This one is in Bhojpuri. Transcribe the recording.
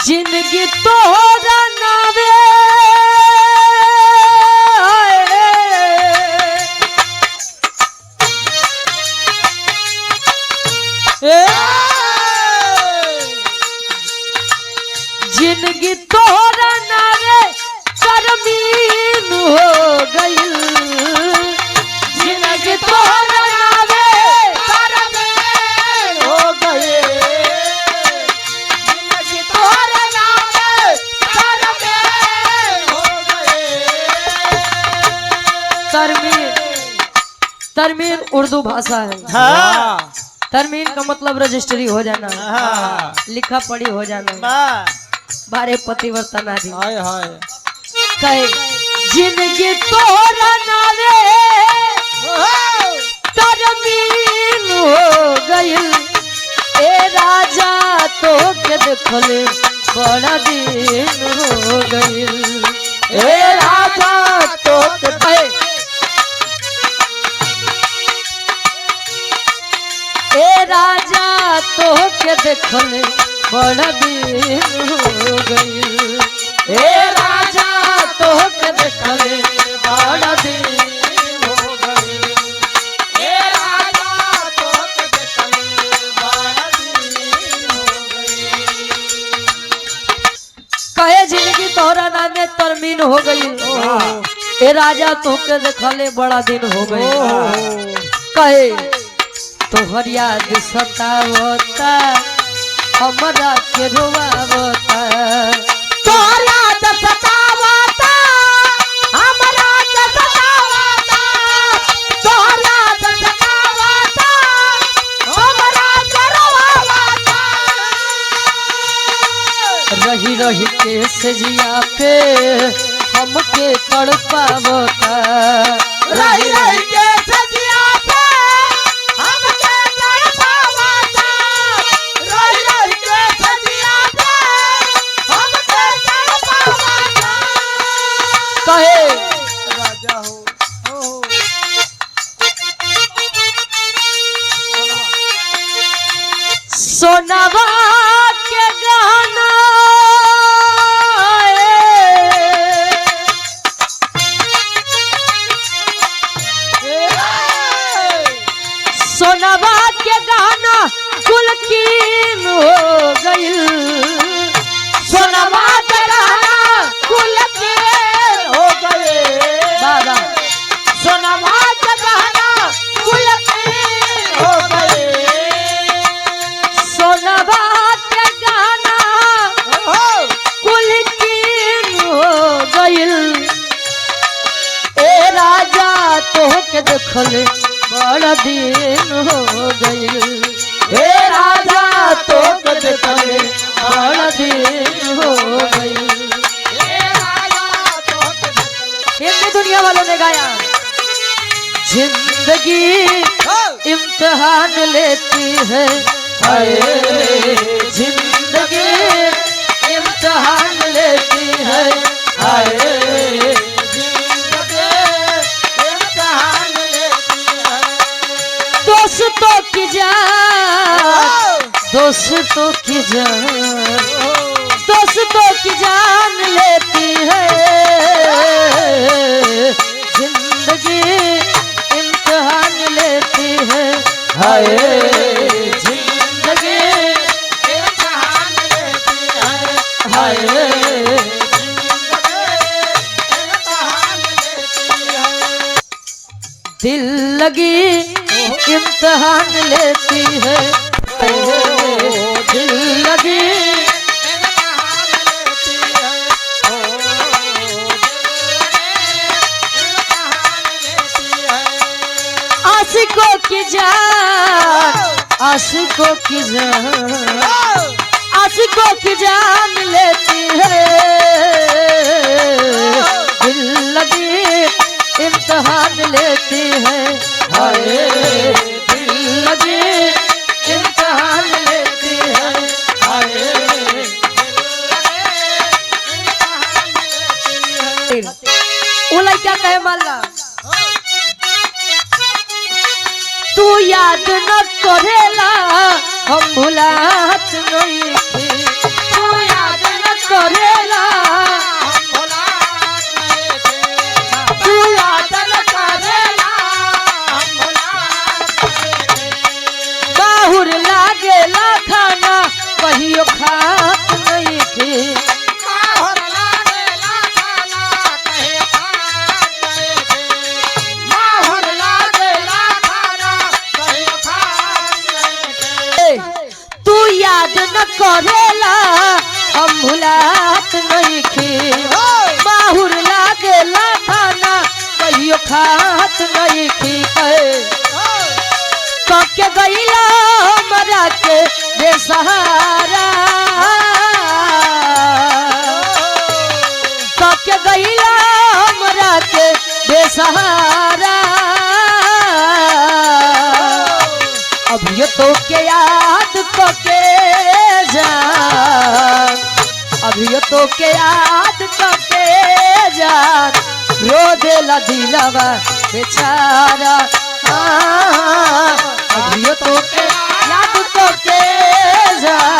जिंदगी तोरा नावे जिंदगी तोरा नावे शर्मीन हो गई जिंदगी तोरा नावे शर्मीन हो गई जिंदगी तोरा नावे शर्मीन हो गई। तरमीन उर्दू भाषा है। हाँ। तरमीन का मतलब रजिस्ट्री हो जाना। हाँ। लिखा पढ़ी हो जाना। बारे पतिवर्तन आदि कहे जिंदगी तोरा नावे तरमीन हो गई ए राजा तो के देखले बड़ा दिन हो गई ए राजा तो के ए राजा तो के देखले बड़ा दिन हो गई ए राजा तो के देखले बड़ा दिन हो गई ए राजा तो के देखले बड़ा दिन हो गई। कहे जिंदगी तोरा नामे तरमीन हो गई ए राजा तो के देखले बड़ा दिन हो गई। कहे तोहर याद सतावता हमरा के रोवावता तोहर याद सतावता हमरा के सतावता तोहर याद सतावता हमरा के रोवावता रही रही के सजिया पे हमके तड़पावता रही रही के सजिया पे हमके तड़पावता रही रही के सजिया पे हमके तड़पावता। कहे राजा हो सोनावा के गहना सोनावा के गहना कुलकीन हो गई सोनावा के गहना कुलकीन हो गए बाबा सोनावा के गहना कुलकीन हो गए सोनावा के गहना कुलकीन हो गई ए राजा तो के देखले बड़ा दिन हो गई हे राजा तो के देखले बड़ा दिन हो गई हे राजा तो के देखले। दुनिया वालों ने गाया जिंदगी इम्तिहान लेती है हाय जिंदगी इम्तिहान लेती है हाय दोस्तों की जान दोस्तों की जान दोस्तों की जान लेती है जिंदगी इम्तिहान लेती है हाय जिंदगी इम्तिहान लेती है हाय दिल लगी इम्तिहान लेती है दिल लगी इम्तिहान लेती है आशिकों की जान आशिकों की जान आशिकों की जान लेती है दिल लगी इम्तिहान लेती है हाय दिल लगी इम्तिहान लेती है हाय वो लड़का कहे माला तू याद न करेला हम भुलात नहीं तू याद याद न करेला हम भुलात नहीं खी बाहुर लागेला खाना कहियो खात नहीं खी के गईला हमरा के बेसहारा के गईला हमरा के बेसहारा अभी तो के याद के जान अभी तो के याद के जान रो देला दिलवा बेचारा अभी तो के याद के जान